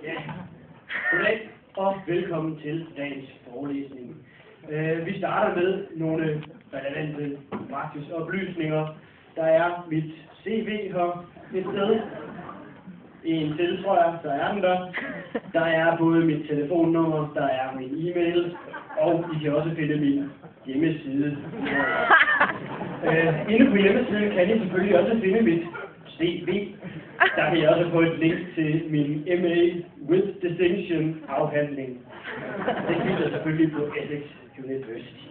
Ja, goddag og velkommen til dagens forelæsning. Vi starter med nogle relevante praktiske oplysninger. Der er mit CV her et sted. En til, tror jeg, så er den der. Der er både mit telefonnummer, der er min e-mail, og I kan også finde min hjemmeside. Inde på hjemmesiden kan I selvfølgelig også finde mit CV. Der kan jeg også få et link til min MA with Distinction afhandling. Det giver jeg selvfølgelig på Essex University.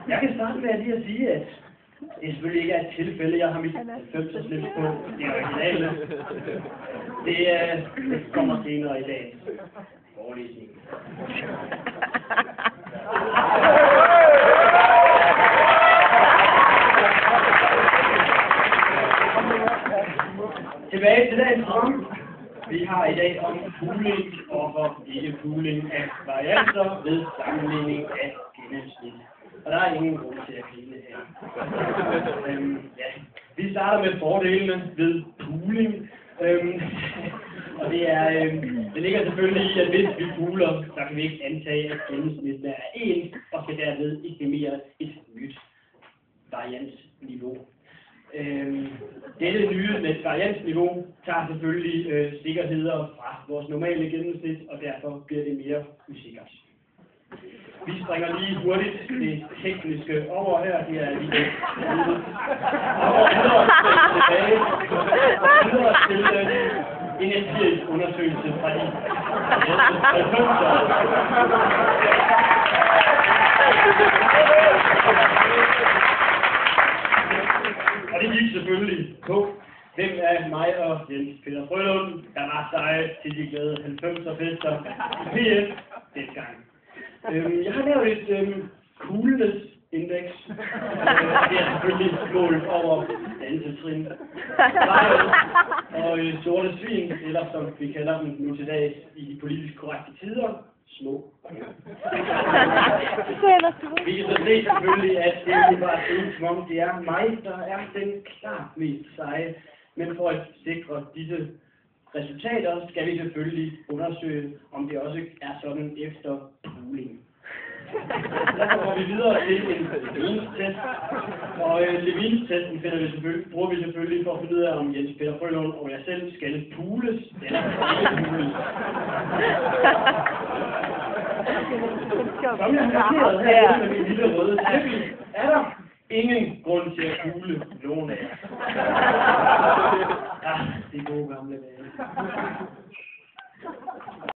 Jeg kan starte med lige at sige, at det selvfølgelig ikke er et tilfælde, jeg har mit 90'er slips på. Det er originale. Det kommer senere i dag. Forelæsning. Tilbage til dagens program. Vi har i dag om pooling og ikke pooling af varianter ved sammenligning af gennemsnit. Og der er ingen grund til at grine her. Vi starter med fordelene ved pooling. Og det ligger selvfølgelig i, at hvis vi pooler, så kan vi ikke antage, at gennemsnittet er 1, og skal derved estimere et nyt variansniveau. Dette nye variansniveau tager selvfølgelig sikkerheder fra vores normale gennemsnit, og derfor bliver det mere usikkert. Vi springer lige hurtigt det tekniske over her. Det er lige det. Og videre til en empirisk undersøgelse fra de 90'ere. Og det gik selvfølgelig på, hvem af mig og Jens Peter Frølund, der var seje til de glade 90'er-fester i PF dengang. Jeg har lavet et coolness-indeks. Det er selvfølgelig målt over dansetrin. Og sorte svin, eller som vi kalder dem nu til dags i de politisk korrekte tider, små. Vi kan så se selvfølgelig, at det er bare som om det er mig, der er den klart mest seje. Men for at sikre disse resultater skal vi selvfølgelig undersøge, om det også er sådan efter pooling. Så går vi videre til en Levins-test. Og Levins-testen bruger vi selvfølgelig for at finde ud af, om Jens Peter Frølund og jeg selv skal pooles eller ikke pooles. Som jeg har markeret her med min lille røde tæppe, er der ingen grund til at poole nogen af jer. Det er gode gamle dage.